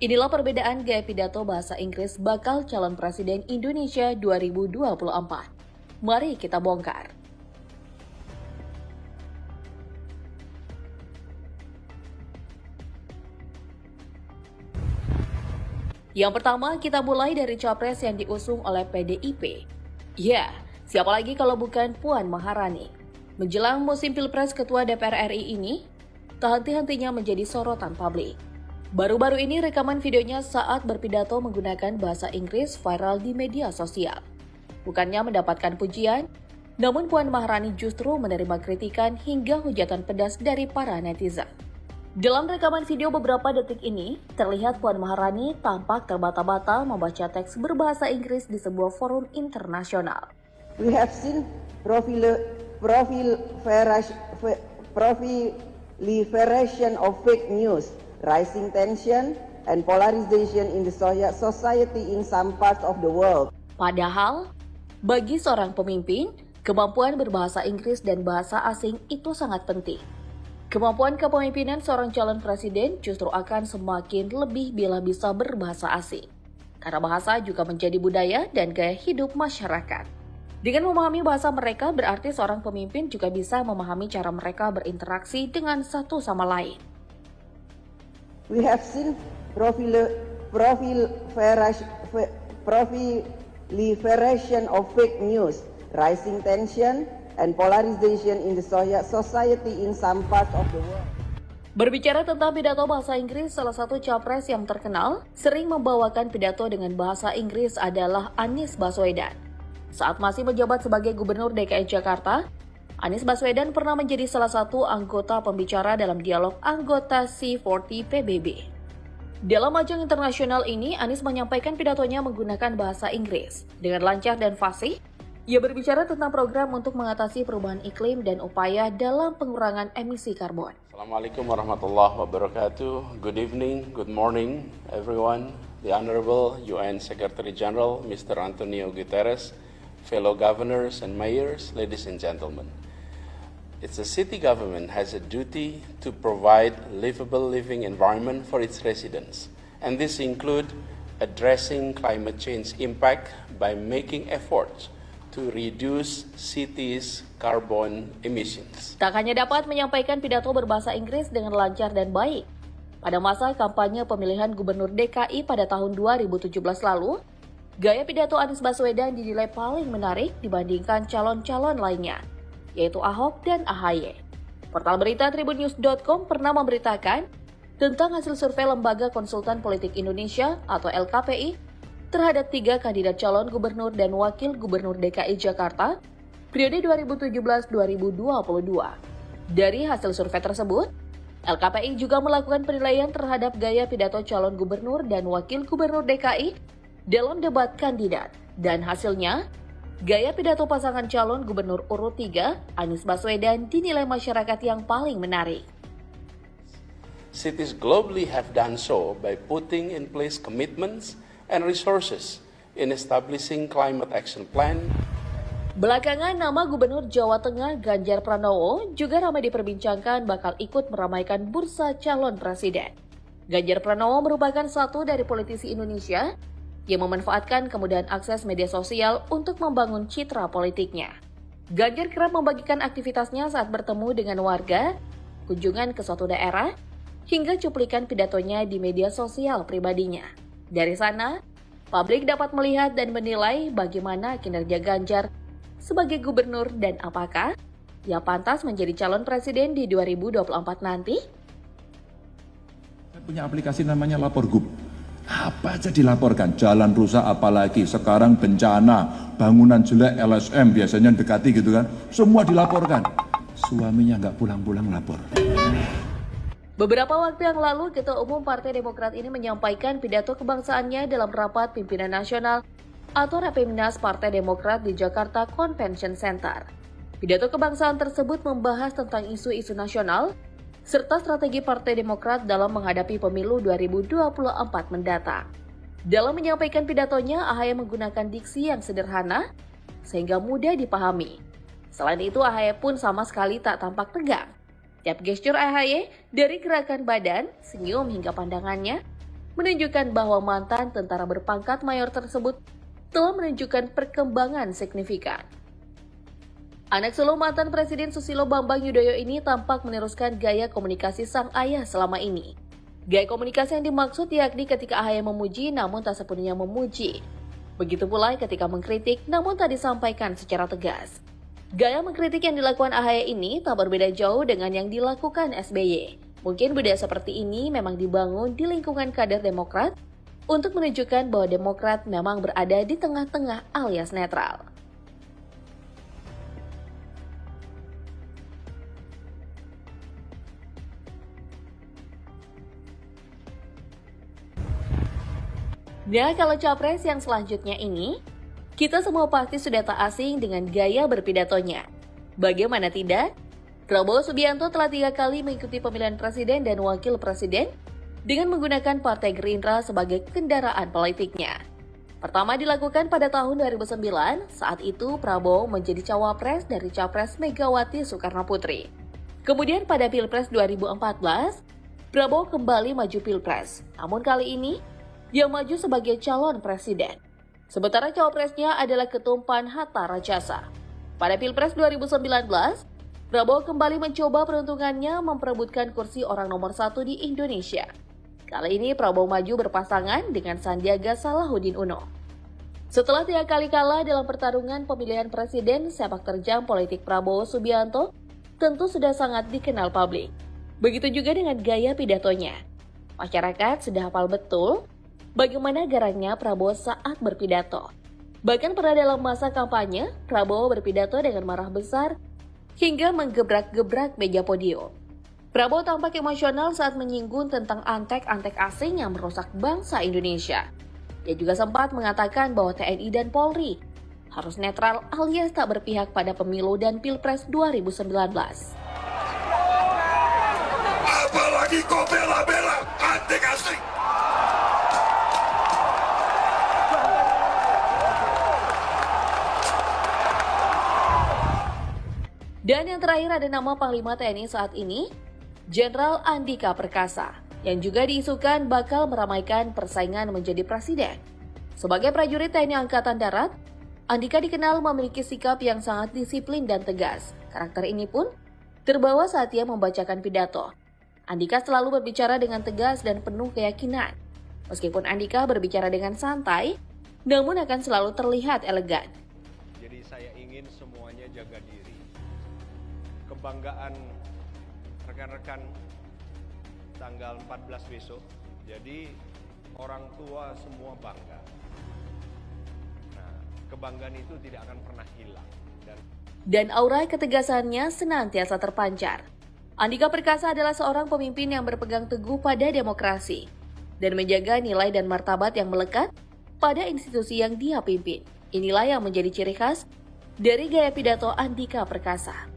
Inilah perbedaan gaya pidato bahasa Inggris bakal calon presiden Indonesia 2024. Mari kita bongkar. Yang pertama, kita mulai dari capres yang diusung oleh PDIP. Ya, siapa lagi kalau bukan Puan Maharani. Menjelang musim Pilpres Ketua DPR RI ini, tak henti-hentinya menjadi sorotan publik. Baru-baru ini rekaman videonya saat berpidato menggunakan bahasa Inggris viral di media sosial. Bukannya mendapatkan pujian, namun Puan Maharani justru menerima kritikan hingga hujatan pedas dari para netizen. Dalam rekaman video beberapa detik ini, terlihat Puan Maharani tampak terbata-bata membaca teks berbahasa Inggris di sebuah forum internasional. We have seen proliferation of fake news, rising tension, and polarization in the society in some parts of the world. Padahal, bagi seorang pemimpin, kemampuan berbahasa Inggris dan bahasa asing itu sangat penting. Kemampuan kepemimpinan seorang calon presiden justru akan semakin lebih bila bisa berbahasa asing. Karena bahasa juga menjadi budaya dan gaya hidup masyarakat. Dengan memahami bahasa mereka, berarti seorang pemimpin juga bisa memahami cara mereka berinteraksi dengan satu sama lain. We have seen proliferation of fake news, rising tension, and polarization in the society in some parts of the world. Berbicara tentang pidato bahasa Inggris, salah satu capres yang terkenal sering membawakan pidato dengan bahasa Inggris adalah Anies Baswedan. Saat masih menjabat sebagai Gubernur DKI Jakarta, Anies Baswedan pernah menjadi salah satu anggota pembicara dalam dialog anggota C40 PBB. Dalam ajang internasional ini, Anies menyampaikan pidatonya menggunakan bahasa Inggris. Dengan lancar dan fasih, ia berbicara tentang program untuk mengatasi perubahan iklim dan upaya dalam pengurangan emisi karbon. Assalamualaikum warahmatullahi wabarakatuh. Good evening, good morning everyone. The Honorable UN Secretary General Mr. Antonio Guterres, fellow governors and mayors, ladies and gentlemen. It's a city government has a duty to provide livable living environment for its residents. And this include addressing climate change impact by making efforts to reduce cities' carbon emissions. Tak hanya dapat menyampaikan pidato berbahasa Inggris dengan lancar dan baik. Pada masa kampanye pemilihan Gubernur DKI pada tahun 2017 lalu, gaya pidato Anies Baswedan dinilai paling menarik dibandingkan calon-calon lainnya, yaitu Ahok dan AHY. Portal berita tribunnews.com pernah memberitakan tentang hasil survei Lembaga Konsultan Politik Indonesia atau LKPI terhadap 3 kandidat calon gubernur dan wakil gubernur DKI Jakarta periode 2017-2022. Dari hasil survei tersebut, LKPI juga melakukan penilaian terhadap gaya pidato calon gubernur dan wakil gubernur DKI dalam debat kandidat. Dan hasilnya, gaya pidato pasangan calon gubernur urut 3, Anies Baswedan, dinilai masyarakat yang paling menarik. Cities globally have done so by putting in place commitments and resources in establishing climate action plan. Belakangan nama Gubernur Jawa Tengah Ganjar Pranowo juga ramai diperbincangkan bakal ikut meramaikan bursa calon presiden. Ganjar Pranowo merupakan satu dari politisi Indonesia yang memanfaatkan kemudahan akses media sosial untuk membangun citra politiknya. Ganjar kerap membagikan aktivitasnya saat bertemu dengan warga, kunjungan ke suatu daerah, hingga cuplikan pidatonya di media sosial pribadinya. Dari sana, publik dapat melihat dan menilai bagaimana kinerja Ganjar sebagai gubernur dan apakah ia pantas menjadi calon presiden di 2024 nanti. Saya punya aplikasi namanya Lapor.Gub. Apa aja dilaporkan, jalan rusak apalagi, sekarang bencana, bangunan jelek, LSM biasanya dekati gitu kan, semua dilaporkan. Suaminya nggak pulang-pulang lapor. Beberapa waktu yang lalu, Ketua Umum Partai Demokrat ini menyampaikan pidato kebangsaannya dalam rapat pimpinan nasional atau Rapimnas Partai Demokrat di Jakarta Convention Center. Pidato kebangsaan tersebut membahas tentang isu-isu nasional serta strategi Partai Demokrat dalam menghadapi pemilu 2024 mendatang. Dalam menyampaikan pidatonya, AHY menggunakan diksi yang sederhana sehingga mudah dipahami. Selain itu, AHY pun sama sekali tak tampak tegang. Tiap gestur AHY, dari gerakan badan, senyum hingga pandangannya, menunjukkan bahwa mantan tentara berpangkat mayor tersebut telah menunjukkan perkembangan signifikan. Anak sulung mantan Presiden Susilo Bambang Yudhoyono ini tampak meneruskan gaya komunikasi sang ayah selama ini. Gaya komunikasi yang dimaksud yakni ketika AHY memuji namun tak sepenuhnya memuji. Begitu pula ketika mengkritik namun tak disampaikan secara tegas. Gaya mengkritik yang dilakukan AHY ini tak berbeda jauh dengan yang dilakukan SBY. Mungkin budaya seperti ini memang dibangun di lingkungan kader Demokrat untuk menunjukkan bahwa Demokrat memang berada di tengah-tengah alias netral. Nah, kalau capres yang selanjutnya ini, kita semua pasti sudah tak asing dengan gaya berpidatonya. Bagaimana tidak? Prabowo Subianto telah 3 kali mengikuti pemilihan presiden dan wakil presiden dengan menggunakan Partai Gerindra sebagai kendaraan politiknya. Pertama dilakukan pada tahun 2009, saat itu Prabowo menjadi cawapres dari Capres Megawati Soekarnoputri. Kemudian pada Pilpres 2014, Prabowo kembali maju Pilpres, namun kali ini dia maju sebagai calon presiden. Sementara cawapresnya adalah Ketum PAN Hatta Rajasa. Pada Pilpres 2019, Prabowo kembali mencoba peruntungannya memperebutkan kursi orang nomor 1 di Indonesia. Kali ini Prabowo maju berpasangan dengan Sandiaga Salahuddin Uno. Setelah 3 kali kalah dalam pertarungan pemilihan presiden, sepak terjang politik Prabowo Subianto tentu sudah sangat dikenal publik. Begitu juga dengan gaya pidatonya. Masyarakat sudah hafal betul bagaimana garangnya Prabowo saat berpidato. Bahkan pada dalam masa kampanye, Prabowo berpidato dengan marah besar hingga menggebrak-gebrak meja podium. Prabowo tampak emosional saat menyinggung tentang antek-antek asing yang merusak bangsa Indonesia. Dia juga sempat mengatakan bahwa TNI dan Polri harus netral alias tak berpihak pada pemilu dan Pilpres 2019. Apalagi kau bela-bela antek asing. Dan yang terakhir ada nama Panglima TNI saat ini, Jenderal Andika Perkasa, yang juga diisukan bakal meramaikan persaingan menjadi presiden. Sebagai prajurit TNI Angkatan Darat, Andika dikenal memiliki sikap yang sangat disiplin dan tegas. Karakter ini pun terbawa saat ia membacakan pidato. Andika selalu berbicara dengan tegas dan penuh keyakinan. Meskipun Andika berbicara dengan santai, namun akan selalu terlihat elegan. Jadi saya ingin semuanya jaga diri. Kebanggaan rekan-rekan tanggal 14 besok. Jadi orang tua semua bangga. Nah, kebanggaan itu tidak akan pernah hilang. Dan aura ketegasannya senantiasa terpancar. Andika Perkasa adalah seorang pemimpin yang berpegang teguh pada demokrasi dan menjaga nilai dan martabat yang melekat pada institusi yang dia pimpin. Inilah yang menjadi ciri khas dari gaya pidato Andika Perkasa.